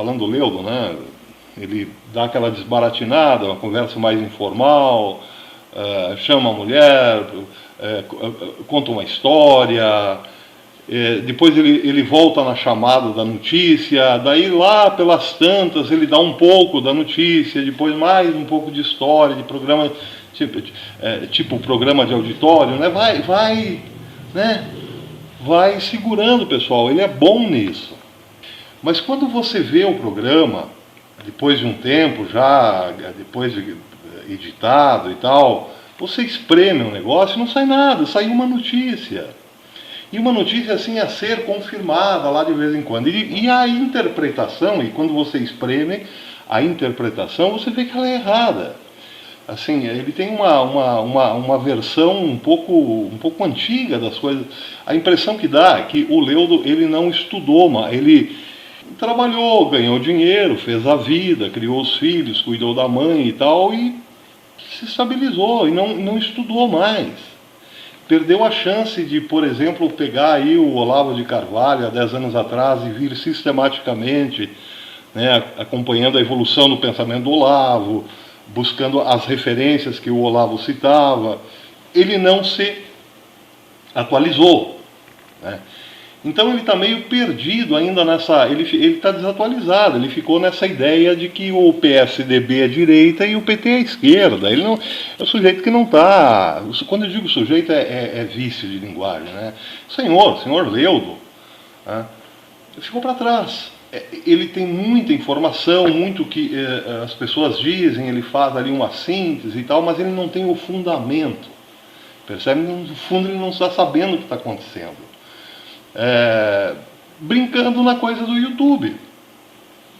falando do Leudo, né? Ele dá aquela desbaratinada, uma conversa mais informal, chama a mulher, conta uma história, depois ele volta na chamada da notícia, daí lá pelas tantas ele dá um pouco da notícia, depois mais um pouco de história, de programa, tipo programa de auditório, né? Vai segurando o pessoal, ele é bom nisso. Mas quando você vê o programa, depois de um tempo já, depois de editado e tal, você espreme um negócio e não sai nada, sai uma notícia. E uma notícia assim a ser confirmada lá de vez em quando. E a interpretação, e quando você espreme a interpretação, você vê que ela é errada. Assim, ele tem uma versão um pouco antiga das coisas. A impressão que dá é que o Leudo ele não estudou, mas ele trabalhou, ganhou dinheiro, fez a vida, criou os filhos, cuidou da mãe e tal, e se estabilizou e não estudou mais. Perdeu a chance de, por exemplo, pegar aí o Olavo de Carvalho há 10 anos atrás e vir sistematicamente, né, acompanhando a evolução do pensamento do Olavo, buscando as referências que o Olavo citava. Ele não se atualizou, né? Então ele está meio perdido ainda nessa... Ele está desatualizado, ele ficou nessa ideia de que o PSDB é direita e o PT é esquerda. Ele não, é o sujeito que não está... Quando eu digo sujeito é vício de linguagem, né? Senhor Leudo, né? Ficou para trás. Ele tem muita informação, muito que as pessoas dizem, ele faz ali uma síntese e tal, mas ele não tem o fundamento. Percebe? No fundo ele não está sabendo o que está acontecendo. Brincando na coisa do YouTube.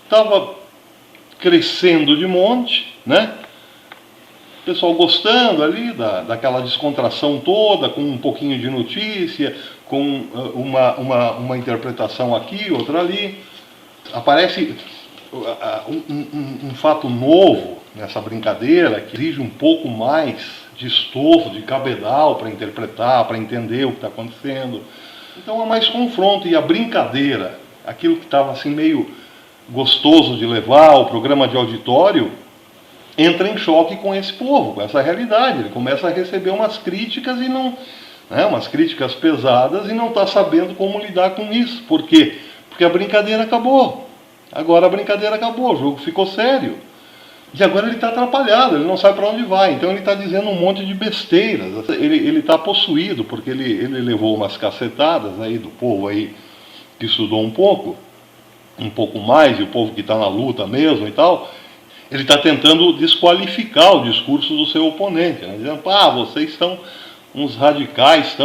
Estava crescendo de monte, né? O pessoal gostando ali daquela descontração toda, com um pouquinho de notícia, com uma interpretação aqui, outra ali. Aparece um fato novo nessa brincadeira, que exige um pouco mais de estofo, de cabedal para interpretar, para entender o que está acontecendo. Então há mais confronto, e a brincadeira, aquilo que estava assim meio gostoso de levar, o programa de auditório, entra em choque com esse povo, com essa realidade. Ele começa a receber umas críticas e não, né, umas críticas pesadas, e não está sabendo como lidar com isso. Por quê? Porque a brincadeira acabou. Agora a brincadeira acabou, o jogo ficou sério. E agora ele está atrapalhado, ele não sabe para onde vai. Então ele está dizendo um monte de besteiras. Ele está possuído, porque ele levou umas cacetadas aí do povo aí que estudou um pouco mais, e o povo que está na luta mesmo e tal. Ele está tentando desqualificar o discurso do seu oponente, né? Dizendo, vocês são uns radicais,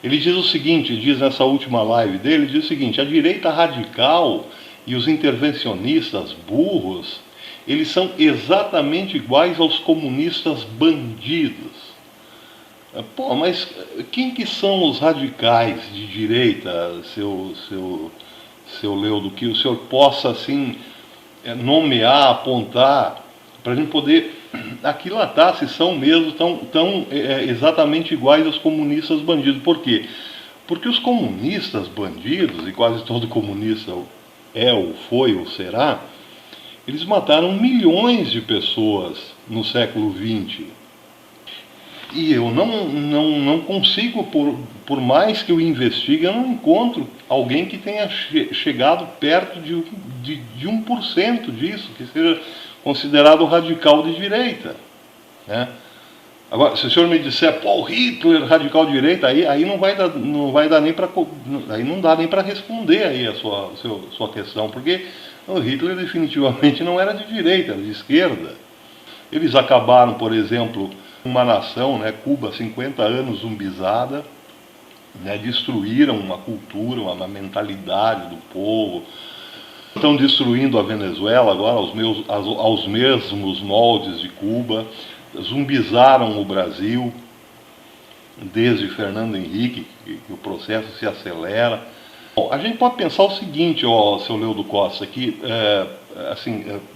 Ele diz o seguinte, diz nessa última live dele, diz o seguinte: a direita radical e os intervencionistas burros, eles são exatamente iguais aos comunistas bandidos. Mas quem que são os radicais de direita, seu Leudo, que o senhor possa, assim, nomear, apontar, para a gente poder aquilatar se são mesmo tão exatamente iguais aos comunistas bandidos? Por quê? Porque os comunistas bandidos, e quase todo comunista ou foi ou será, eles mataram milhões de pessoas no século XX. E eu não consigo, por mais que eu investigue, eu não encontro alguém que tenha chegado perto de 1% disso, que seja considerado radical de direita, né? Agora, se o senhor me disser, Hitler radical de direita, aí não vai dar nem para, aí não dá nem para responder aí a sua questão, porque o Hitler definitivamente não era de direita, era de esquerda. Eles acabaram, por exemplo, uma nação, né, Cuba, 50 anos zumbizada, né, destruíram uma cultura, uma mentalidade do povo. Estão destruindo a Venezuela agora aos mesmos moldes de Cuba. Zumbizaram o Brasil desde Fernando Henrique, que o processo se acelera. Bom, a gente pode pensar o seguinte, seu Leudo Costa, que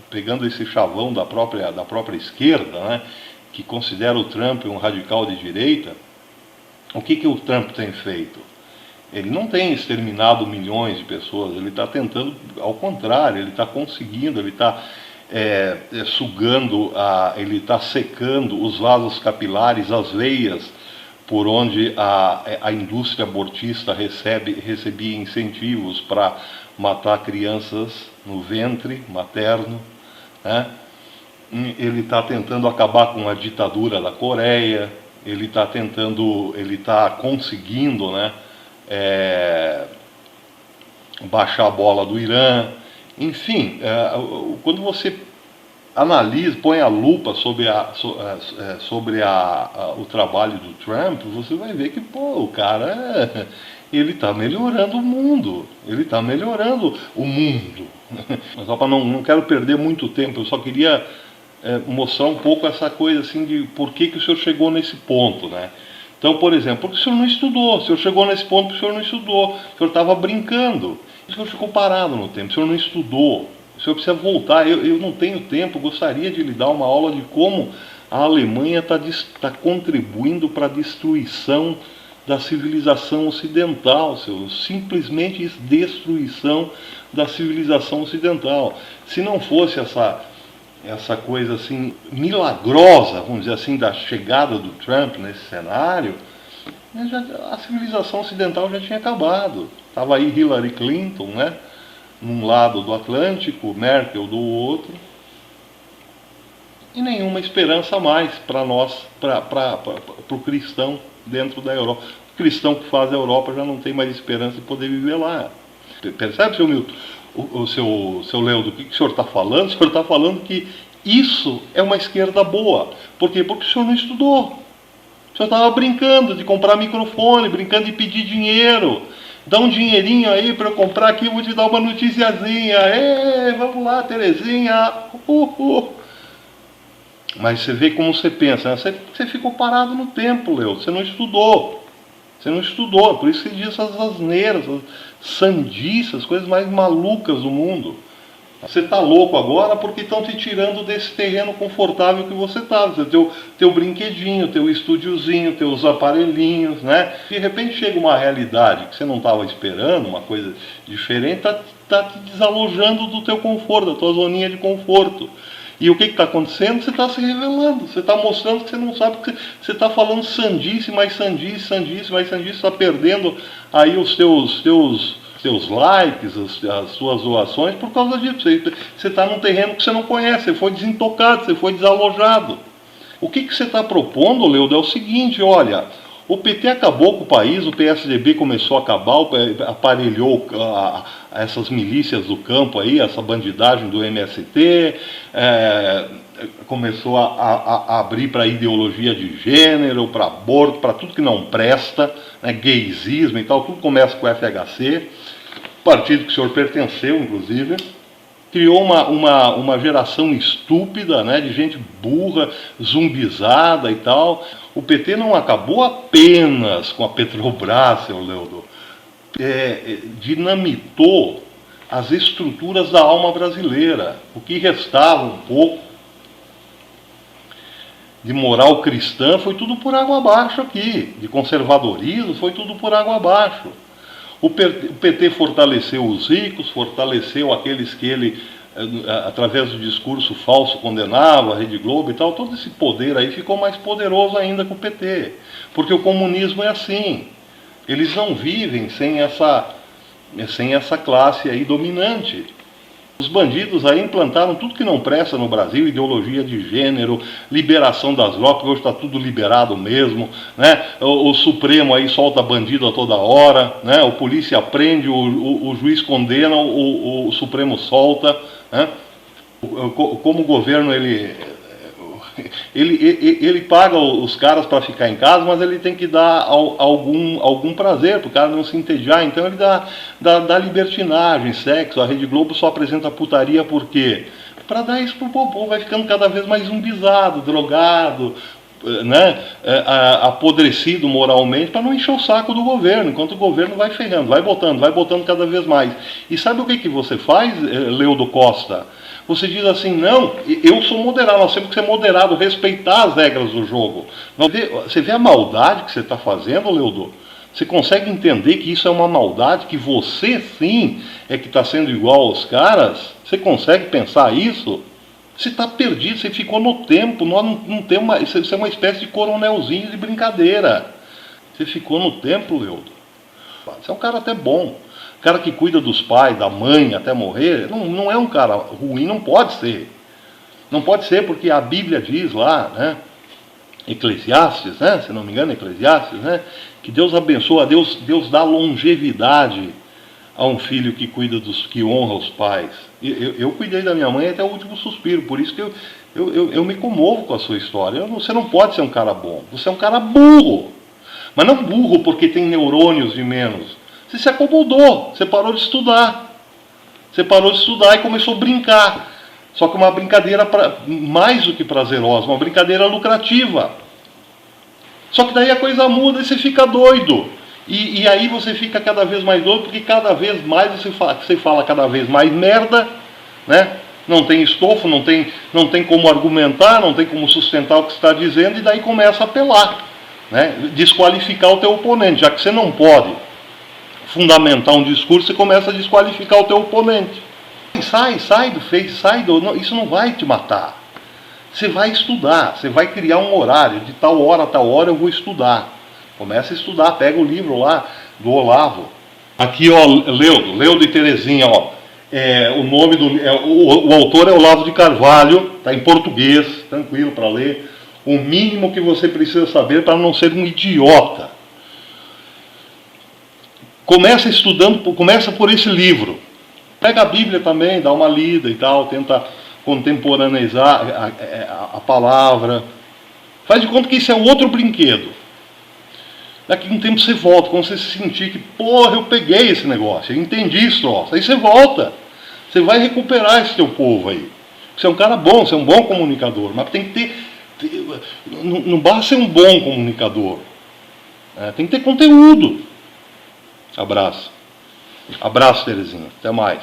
pegando esse chavão da própria esquerda, né, que considera o Trump um radical de direita, o que o Trump tem feito? Ele não tem exterminado milhões de pessoas, ele está tentando, ao contrário, ele está conseguindo, ele está sugando, ele está secando os vasos capilares, as veias por onde a indústria abortista recebia incentivos para matar crianças no ventre materno, né? Ele está tentando acabar com a ditadura da Coreia, ele está conseguindo, né, baixar a bola do Irã. Enfim, quando você analisa, põe a lupa sobre o trabalho do Trump, você vai ver que, pô, o cara, ele está melhorando o mundo, ele está melhorando o mundo. Mas só para não quero perder muito tempo, eu só queria mostrar um pouco essa coisa assim de por que o senhor chegou nesse ponto, né? Então, por exemplo, porque o senhor não estudou, o senhor chegou nesse ponto porque o senhor não estudou, o senhor estava brincando, o senhor ficou parado no tempo, o senhor não estudou, o senhor precisa voltar. Eu não tenho tempo, gostaria de lhe dar uma aula de como a Alemanha está contribuindo para a destruição da civilização ocidental, simplesmente destruição da civilização ocidental. Se não fosse essa coisa assim milagrosa, vamos dizer assim, da chegada do Trump nesse cenário, a civilização ocidental já tinha acabado. Estava aí Hillary Clinton, né, num lado do Atlântico, Merkel do outro, e nenhuma esperança mais para nós, para o cristão dentro da Europa. O cristão que faz a Europa já não tem mais esperança de poder viver lá. Percebe, seu Milton? O seu Leo, do que o senhor está falando? O senhor está falando que isso é uma esquerda boa. Por quê? Porque o senhor não estudou. O senhor estava brincando de comprar microfone, brincando de pedir dinheiro. Dá um dinheirinho aí para eu comprar aqui, eu vou te dar uma noticiazinha. Ei, vamos lá, Terezinha. Mas você vê como você pensa, né? Você ficou parado no tempo, Leo. Você não estudou. Você não estudou, por isso que diz essas asneiras, essas sandices, as coisas mais malucas do mundo. Você está louco agora porque estão te tirando desse terreno confortável que você estava. Teu brinquedinho, teu estúdiozinho, teus aparelhinhos, né? De repente chega uma realidade que você não estava esperando, uma coisa diferente, está te desalojando do teu conforto, da tua zoninha de conforto. E o que está acontecendo? Você está se revelando, você está mostrando que você não sabe, que você está falando sandice, mais sandice, sandice, mais sandice, está perdendo aí os teus likes, as suas doações por causa disso. Você está num terreno que você não conhece, você foi desintocado, você foi desalojado. O que você está propondo, Leudo, é o seguinte, olha, o PT acabou com o país, o PSDB começou a acabar, aparelhou essas milícias do campo aí, essa bandidagem do MST, começou a abrir para ideologia de gênero, para aborto, para tudo que não presta, né, gaysismo e tal, tudo começa com o FHC, partido que o senhor pertenceu, inclusive. Criou uma geração estúpida, né, de gente burra, zumbizada e tal. O PT não acabou apenas com a Petrobras, seu Leudo. Dinamitou as estruturas da alma brasileira. O que restava um pouco de moral cristã foi tudo por água abaixo aqui. De conservadorismo foi tudo por água abaixo. O PT fortaleceu os ricos, fortaleceu aqueles que ele, através do discurso falso, condenava, a Rede Globo e tal. Todo esse poder aí ficou mais poderoso ainda com o PT. Porque o comunismo é assim. Eles não vivem sem essa classe aí dominante. Os bandidos aí implantaram tudo que não presta no Brasil, ideologia de gênero, liberação das drogas, hoje está tudo liberado mesmo, né? O Supremo aí solta bandido a toda hora, né? O polícia prende, o juiz condena, o Supremo solta, né? Como o governo ele paga os caras para ficar em casa, mas ele tem que dar algum prazer para o cara não se entediar, então ele dá libertinagem, sexo. A Rede Globo só apresenta putaria por quê? Para dar isso pro povo, vai ficando cada vez mais zumbizado, drogado, né, apodrecido moralmente, para não encher o saco do governo, enquanto o governo vai ferrando, vai botando cada vez mais. E sabe o que você faz, Leudo Costa? Você diz assim, não, eu sou moderado, nós temos que ser moderado, respeitar as regras do jogo. Você vê a maldade que você está fazendo, Leudo? Você consegue entender que isso é uma maldade, que você sim é que está sendo igual aos caras? Você consegue pensar isso? Você está perdido, você ficou no tempo, não tem uma, você é uma espécie de coronelzinho de brincadeira. Você ficou no tempo, Leudo. Você é um cara até bom. O cara que cuida dos pais, da mãe até morrer, não é um cara ruim, não pode ser. Não pode ser porque a Bíblia diz lá, né? Eclesiastes, né? Se não me engano, Eclesiastes, né? Que Deus abençoa, Deus dá longevidade a um filho que cuida que honra os pais. Eu cuidei da minha mãe até o último suspiro, por isso que eu me comovo com a sua história. Você não pode ser um cara bom, você é um cara burro. Mas não burro porque tem neurônios de menos. Você se acomodou, você parou de estudar. Você parou de estudar e começou a brincar. Só que uma brincadeira mais do que prazerosa, uma brincadeira lucrativa. Só que daí a coisa muda e você fica doido. E aí você fica cada vez mais doido, porque cada vez mais você fala cada vez mais merda, né? Não tem estofo, não tem como argumentar, não tem como sustentar o que você está dizendo, e daí começa a apelar, né? Desqualificar o teu oponente. Já que você não pode fundamentar um discurso, você começa a desqualificar o teu oponente. Sai do Face, isso não vai te matar. Você vai estudar, você vai criar um horário, de tal hora a tal hora eu vou estudar. Começa a estudar, pega o livro lá do Olavo. Aqui, ó, Leudo e Terezinha, ó. O nome o autor é Olavo de Carvalho, está em português, tranquilo para ler. O mínimo que você precisa saber para não ser um idiota. Começa por esse livro. Pega a Bíblia também, dá uma lida e tal, tenta contemporaneizar a palavra. Faz de conta que isso é outro brinquedo. Daqui a um tempo você volta, quando você se sentir que, porra, eu peguei esse negócio, eu entendi isso, ó. Aí você volta. Você vai recuperar esse teu povo aí. Você é um cara bom, você é um bom comunicador, mas tem que ter. Não basta ser um bom comunicador. Tem que ter conteúdo. Abraço. Abraço, Terezinha. Até mais.